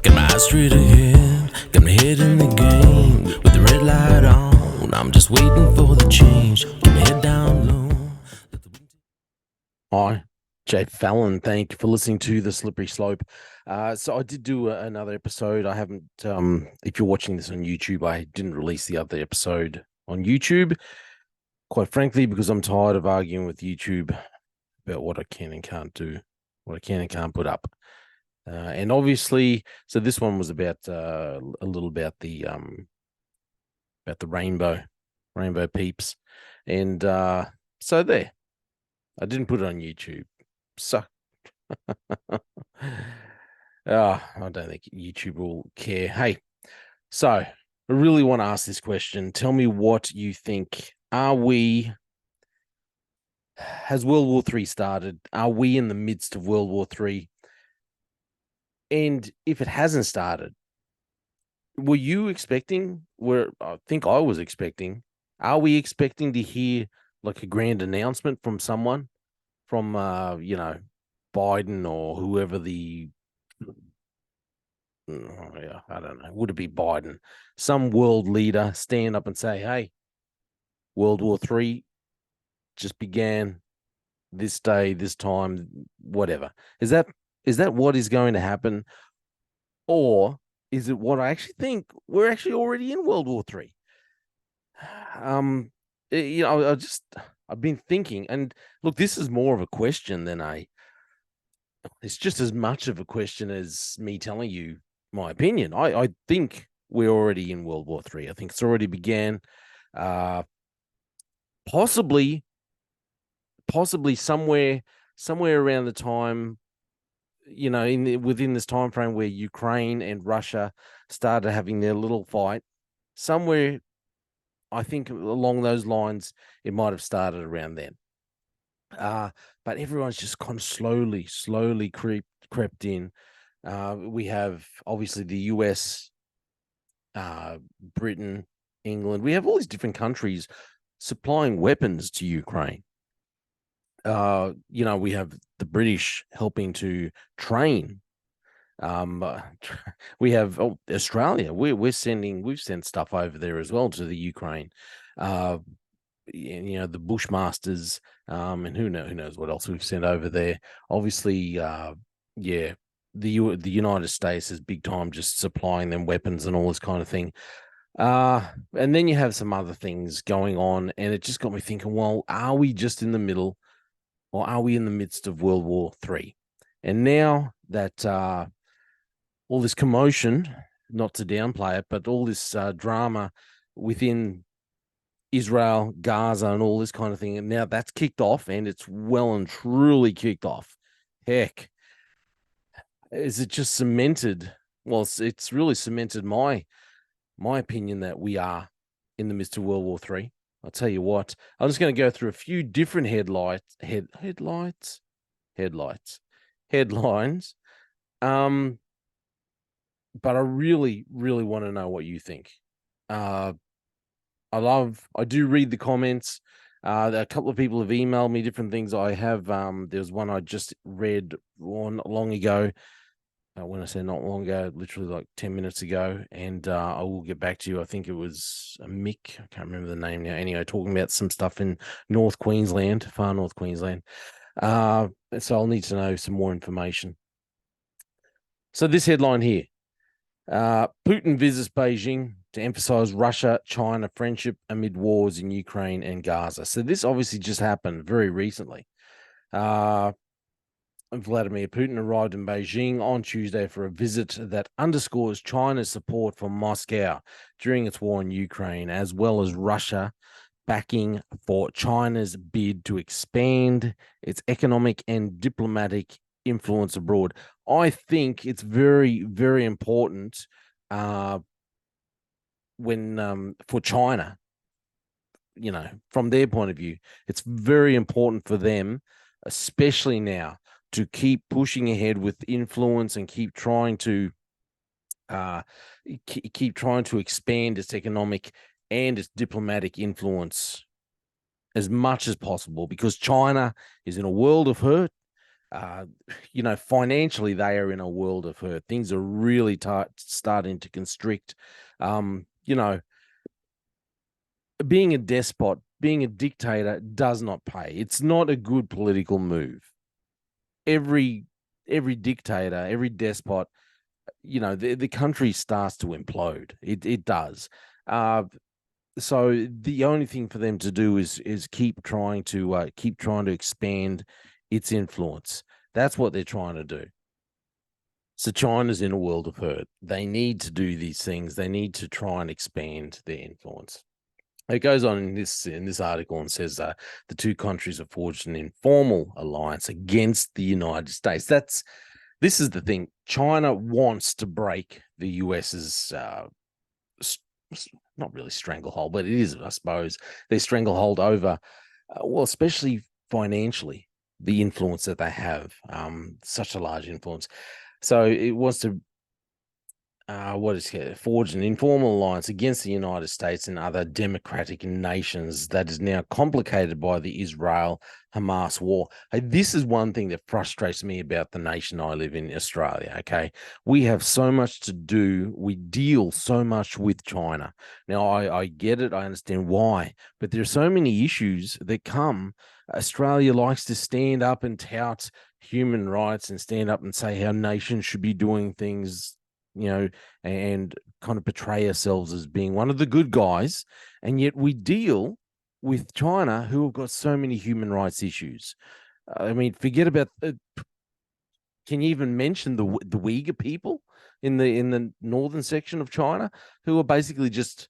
Got my eyes straight ahead, got my head in the game. With the red light on, I'm just waiting for the change. Keep my head down low. Hi, Jay Fallon. Thank you for listening to The Slippery Slope. So I did do another episode. I haven't, if you're watching this on YouTube, I didn't release the other episode on YouTube, quite frankly, because I'm tired of arguing with YouTube about what I can and can't do, what I can and can't put up. And obviously, so this one was about a little about the rainbow peeps, and so there. I didn't put it on YouTube. So I don't think YouTube will care. Hey, so I really want to ask this question. Tell me what you think. Has World War III started? Are we in the midst of World War III? And if it hasn't started, were you expecting, I think I was expecting, are we expecting to hear like a grand announcement from someone, from, Biden or whoever yeah, I don't know. Would it be Biden? Some world leader stand up and say, "Hey, World War III just began this day, this time, whatever." Is that what is going to happen, or is it what I actually think we're actually already in World War III? Um, I've been thinking, and look, this is more of a question than a. It's just as much of a question as me telling you my opinion. I think we're already in World War III. I think it's already began. Uh, possibly, possibly somewhere around the time, within this time frame where Ukraine and Russia started having their little fight. Somewhere, I think along those lines, it might have started around then. But everyone's just kind of slowly crept in. We have obviously the US, Britain, England. We have all these different countries supplying weapons to Ukraine. We have the British helping to train. We have Australia. We've sent stuff over there as well to the Ukraine. The Bushmasters, and who knows what else we've sent over there. Obviously, yeah, the United States is big time just supplying them weapons and all this kind of thing. And then you have some other things going on, and it just got me thinking, well, are we just in the middle, or are we in the midst of World War III? And now that all this commotion, not to downplay it, but all this drama within Israel, Gaza, and all this kind of thing, and now that's kicked off, and it's well and truly kicked off. Heck, is it just cemented? Well, it's really cemented my opinion that we are in the midst of World War III. I'll tell you what. I'm just going to go through a few different headlines. But I really, really want to know what you think. I do read the comments. A couple of people have emailed me different things. I have, there's one I just read not long ago. When I say not long ago, literally like 10 minutes ago, and I will get back to you. I think it was a Mick. I can't remember the name now. Anyway, talking about some stuff in North Queensland, far North Queensland. So I'll need to know some more information. So this headline here, Putin visits Beijing to emphasize Russia-China friendship amid wars in Ukraine and Gaza. So this obviously just happened very recently. Vladimir Putin arrived in Beijing on Tuesday for a visit that underscores China's support for Moscow during its war in Ukraine, as well as Russia backing for China's bid to expand its economic and diplomatic influence abroad. I think it's very, very important for China, from their point of view. It's very important for them, especially now, to keep pushing ahead with influence and keep trying to expand its economic and its diplomatic influence as much as possible, because China is in a world of hurt. uh, financially, they are in a world of hurt. Things are really starting to constrict. Um, you know, being a despot, being a dictator does not pay. It's not a good political move. Every dictator, every despot, the country starts to implode. It does. So the only thing for them to do is keep trying to expand its influence. That's what they're trying to do. So China's in a world of hurt. They need to do these things. They need to try and expand their influence. It goes on in this article and says the two countries have forged an informal alliance against the United States. This is the thing. China wants to break the US's not really stranglehold, but it is, I suppose, their stranglehold over, well, especially financially, the influence that they have, such a large influence. So it wants to forge an informal alliance against the United States and other democratic nations that is now complicated by the Israel-Hamas war. Hey, this is one thing that frustrates me about the nation I live in, Australia. Okay, we have so much to do. We deal so much with China. Now, I get it. I understand why, but there are so many issues that come. Australia likes to stand up and tout human rights and stand up and say how nations should be doing things, and kind of portray ourselves as being one of the good guys. And yet we deal with China, who have got so many human rights issues. I mean, forget about, can you even mention the Uyghur people in the northern section of China, who are basically just,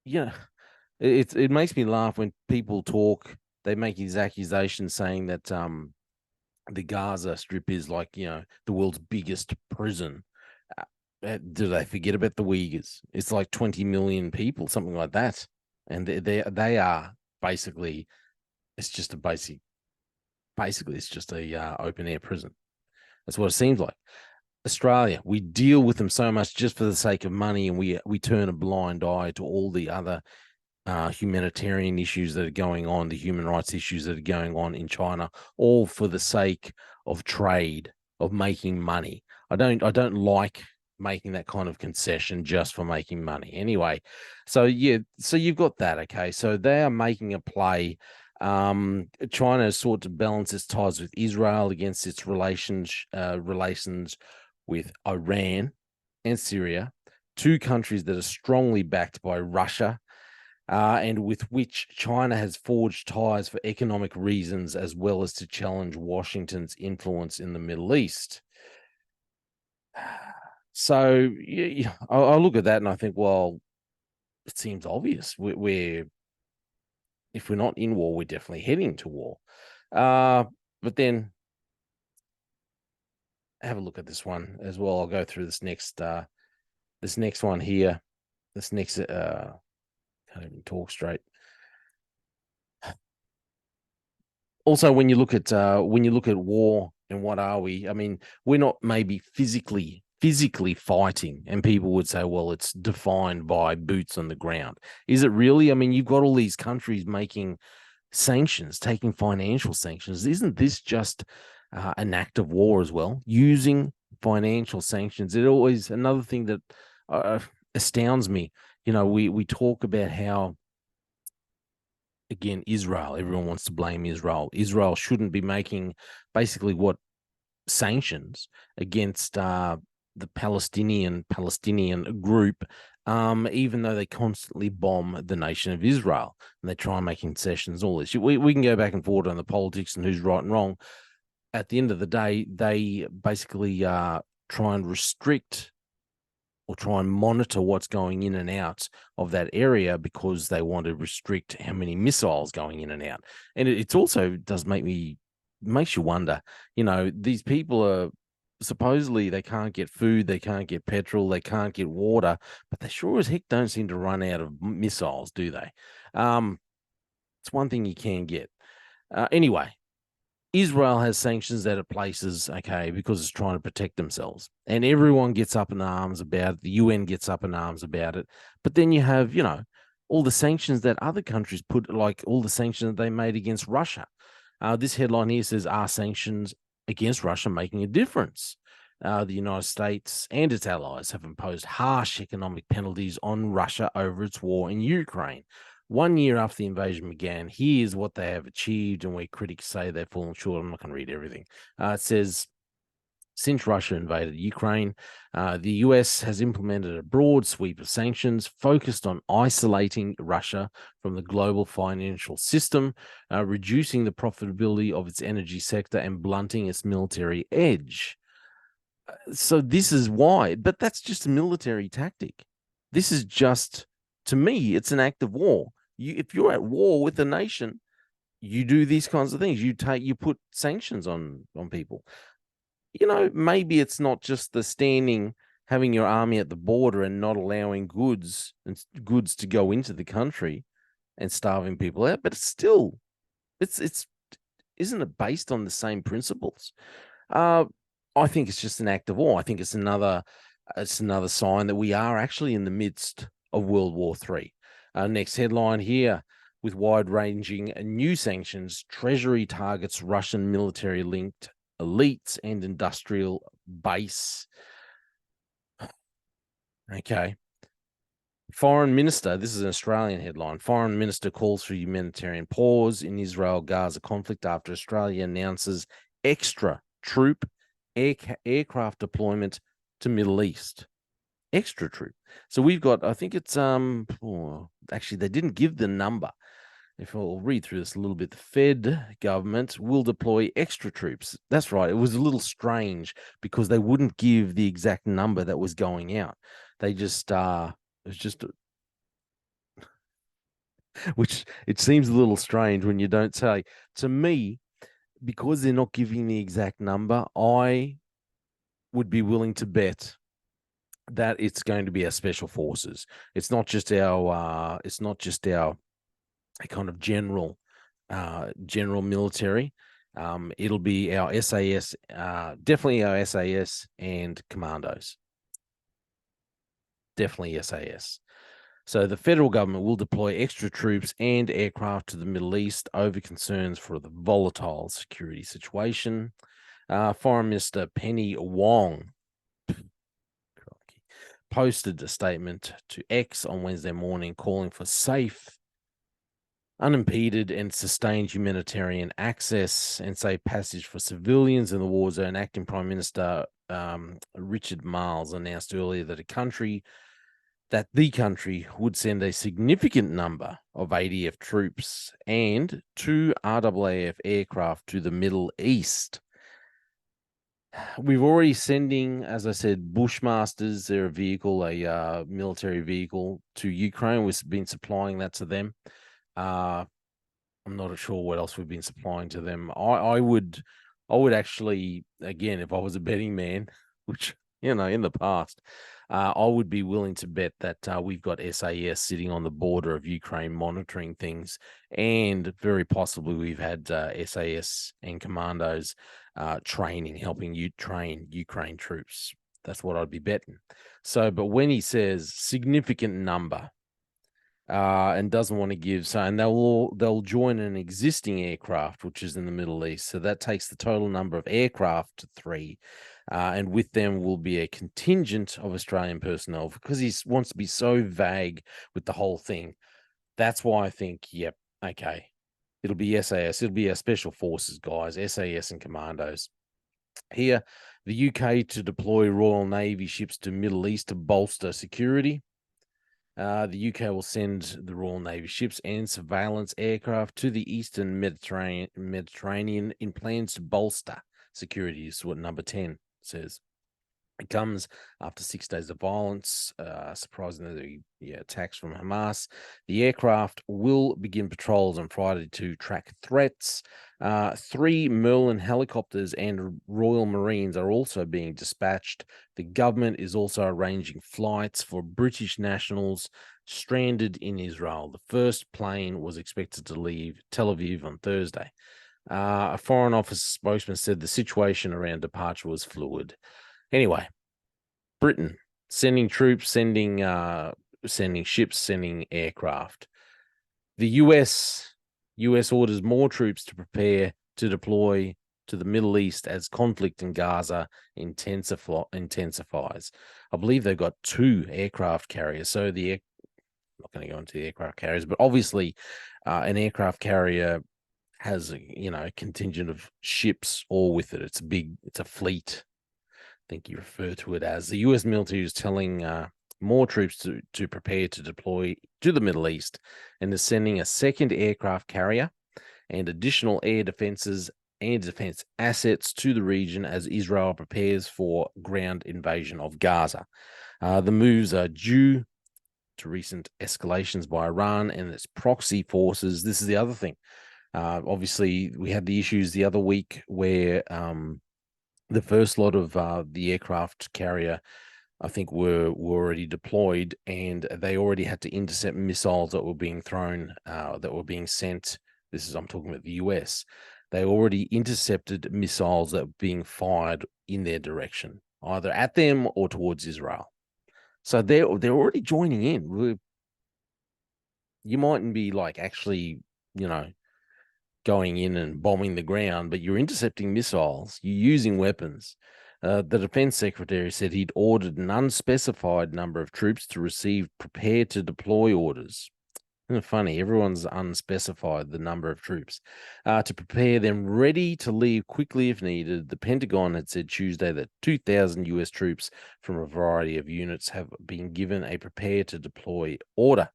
it makes me laugh when people talk. They make these accusations saying that the Gaza Strip is like, the world's biggest prison. Do they forget about the Uyghurs? It's like 20 million people, something like that, and they are basically, it's just a basically it's just a open air prison. That's what it seems like. Australia, we deal with them so much just for the sake of money, and we turn a blind eye to all the other humanitarian issues that are going on, the human rights issues that are going on in China, all for the sake of trade, of making money. I don't like making that kind of concession just for making money. Anyway, so you've got that. Okay, so they are making a play. China has sought to balance its ties with Israel against its relations with Iran and Syria, two countries that are strongly backed by Russia, and with which China has forged ties for economic reasons, as well as to challenge Washington's influence in the Middle East. So I look at that and I think, well, it seems obvious. If we're not in war, we're definitely heading to war. But then have a look at this one as well. I'll go through this next one here. This next can't even talk straight. Also, when you look at war and what are we? I mean, we're not maybe physically fighting, and people would say, well, it's defined by boots on the ground. Is it really? I mean, you've got all these countries making sanctions, taking financial sanctions. Isn't this just an act of war as well? Using financial sanctions. It always, another thing that astounds me. We talk about how, again, Israel, everyone wants to blame Israel. Israel shouldn't be making basically what sanctions against the Palestinian group, even though they constantly bomb the nation of Israel and they try and make concessions, all this. We can go back and forth on the politics and who's right and wrong. At the end of the day, they basically try and restrict or try and monitor what's going in and out of that area because they want to restrict how many missiles going in and out. And it also does makes you wonder, these people are supposedly, they can't get food, they can't get petrol, they can't get water, but they sure as heck don't seem to run out of missiles, do they? It's one thing you can get. Anyway, Israel has sanctions that it places, okay, because it's trying to protect themselves. And everyone gets up in arms about it. The UN gets up in arms about it. But then you have, all the sanctions that other countries put, like all the sanctions that they made against Russia. This headline here says, are sanctions against Russia making a difference. The United States and its allies have imposed harsh economic penalties on Russia over its war in Ukraine. 1 year after the invasion began, here's what they have achieved, and where critics say they've fallen short. I'm not going to read everything. It says, since Russia invaded Ukraine, the US has implemented a broad sweep of sanctions focused on isolating Russia from the global financial system, reducing the profitability of its energy sector, and blunting its military edge. So this is why, but that's just a military tactic. This is just, to me, it's an act of war. If you're at war with a nation, you do these kinds of things. You put sanctions on people. Maybe it's not just the having your army at the border and not allowing goods to go into the country and starving people out, but it's isn't it based on the same principles? I think it's just an act of war. I think it's another sign that we are actually in the midst of World War III. Next headline here: with wide-ranging new sanctions, Treasury targets Russian military-linked elites and industrial base. Okay. Foreign Minister, this is an Australian headline. Foreign Minister calls for humanitarian pause in Israel-Gaza conflict after Australia announces extra troop aircraft deployment to Middle East. Extra troop. So we've got, I think it's actually they didn't give the number. If I'll read through this a little bit, the Fed government will deploy extra troops. That's right. It was a little strange because they wouldn't give the exact number that was going out. They just, it was just, which it seems a little strange when you don't say. To me, because they're not giving the exact number, I would be willing to bet that it's going to be our special forces. It's not just our kind of general military. It'll be our SAS, definitely our SAS and commandos. Definitely SAS. So the federal government will deploy extra troops and aircraft to the Middle East over concerns for the volatile security situation. Foreign Minister Penny Wong posted a statement to X on Wednesday morning calling for safe, unimpeded and sustained humanitarian access and safe passage for civilians in the war zone. Acting Prime Minister Richard Marles announced earlier that the country would send a significant number of ADF troops and 2 RAAF aircraft to the Middle East. We've already sending, as I said, Bushmasters. They're a military vehicle to Ukraine. We've been supplying that to them. I'm not sure what else we've been supplying to them. I would actually, again, if I was a betting man, which, in the past, I would be willing to bet that we've got SAS sitting on the border of Ukraine monitoring things, and very possibly we've had SAS and commandos helping you train Ukraine troops. That's what I'd be betting. So, but when he says significant number, and doesn't want to give, and they'll join an existing aircraft which is in the Middle East, so that takes the total number of aircraft to 3, and with them will be a contingent of Australian personnel, because he wants to be so vague with the whole thing. That's why I think, yep, okay, it'll be SAS, it'll be our special forces guys, SAS and commandos. Here, the UK to deploy Royal Navy ships to Middle East to bolster security. The UK will send the Royal Navy ships and surveillance aircraft to the Eastern Mediterranean in plans to bolster security. Is what number 10 says. It comes after 6 days of violence, surprisingly, attacks from Hamas. The aircraft will begin patrols on Friday to track threats. 3 Merlin helicopters and Royal Marines are also being dispatched. The government is also arranging flights for British nationals stranded in Israel. The first plane was expected to leave Tel Aviv on Thursday. A Foreign Office spokesman said the situation around departure was fluid. Anyway, Britain sending troops, sending ships, sending aircraft. The US orders more troops to prepare to deploy to the Middle East as conflict in Gaza intensifies. I believe they've got 2 aircraft carriers. So I'm not going to go into the aircraft carriers, but obviously an aircraft carrier has a contingent of ships all with it. It's a fleet. I think you refer to it as. The U.S. military is telling more troops to prepare to deploy to the Middle East and is sending a second aircraft carrier and additional air defenses and defense assets to the region as Israel prepares for ground invasion of Gaza. The moves are due to recent escalations by Iran and its proxy forces. This is the other thing. Obviously, we had the issues the other week where the first lot of the aircraft carrier, I think, were already deployed, and they already had to intercept missiles that were being thrown, that were being sent. I'm talking about the US. They already intercepted missiles that were being fired in their direction, either at them or towards Israel. So they're already joining in. You mightn't be like actually, going in and bombing the ground, but you're intercepting missiles, you're using weapons. The defense secretary said he'd ordered an unspecified number of troops to receive prepared to deploy orders. Isn't it funny? Everyone's unspecified the number of troops to prepare them ready to leave quickly if needed. The Pentagon had said Tuesday that 2,000 US troops from a variety of units have been given a prepare to deploy order.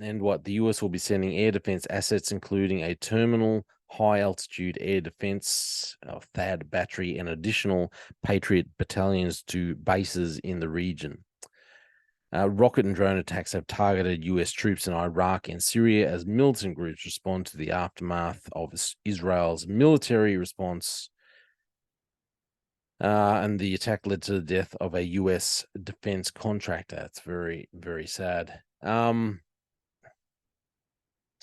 And what the US will be sending air defense assets, including a terminal, high altitude air defense, THAAD battery, and additional Patriot battalions to bases in the region. Rocket and drone attacks have targeted US troops in Iraq and Syria as militant groups respond to the aftermath of Israel's military response. And the attack led to the death of a US defense contractor. It's very, very sad.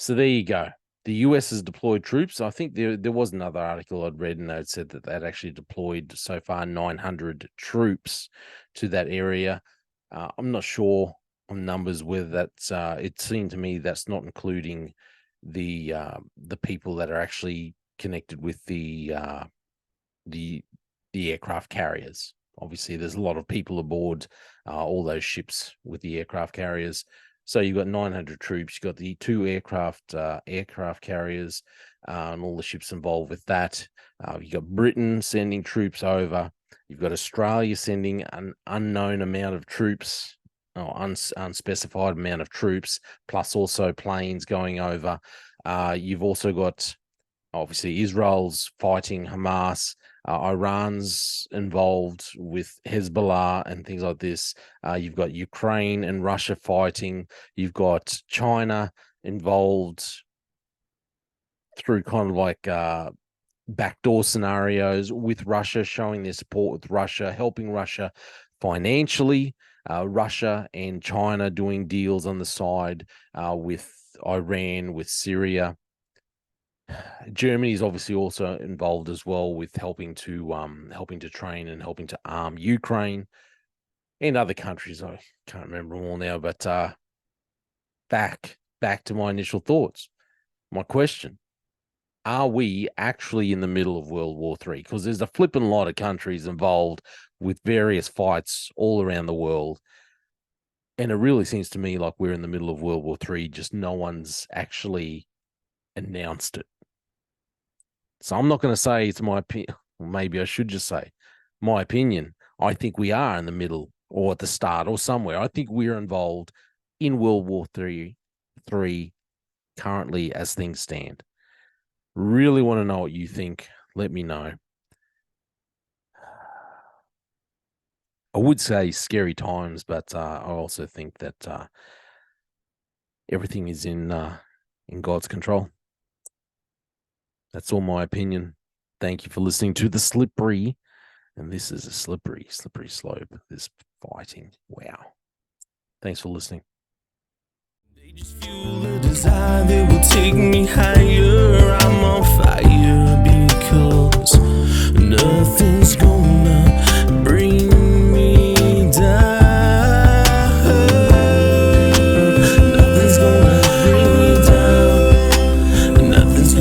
So there you go. The US has deployed troops. I think there was another article I'd read, and it said that they'd actually deployed so far 900 troops to that area. I'm not sure on numbers whether that's. It seemed to me that's not including the people that are actually connected with the aircraft carriers. Obviously, there's a lot of people aboard all those ships with the aircraft carriers. So you've got 900 troops. You've got the 2 aircraft carriers, and all the ships involved with that. You've got Britain sending troops over. You've got Australia sending an unknown amount of troops, or unspecified amount of troops, plus also planes going over. You've also got, obviously, Israel's fighting Hamas. Iran's involved with Hezbollah and things like this. You've got Ukraine and Russia fighting. You've got China involved through kind of like backdoor scenarios with Russia, showing their support with Russia, helping Russia financially. Russia and China doing deals on the side with Iran, with Syria. Germany is obviously also involved as well with helping to train and helping to arm Ukraine and other countries. I can't remember them all now, but back to my initial thoughts. My question: are we actually in the middle of World War III? Because there's a flipping lot of countries involved with various fights all around the world, and it really seems to me like we're in the middle of World War III. Just no one's actually announced it. So I'm not going to say it's my opinion. Maybe I should just say my opinion. I think we are in the middle or at the start or somewhere. I think we're involved in World War III currently as things stand. Really want to know what you think. Let me know. I would say scary times, but I also think that everything is in God's control. That's all my opinion. Thank you for listening to The Slippery. And this is a slippery slope, this fighting. Wow. Thanks for listening. They just fuel a desire that will take me higher. I'm on fire because nothing's gonna bring me down. Nothing's gonna bring me down. Nothing's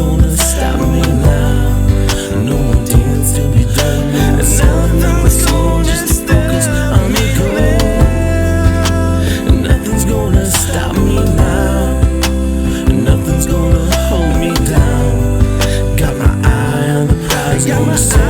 gonna say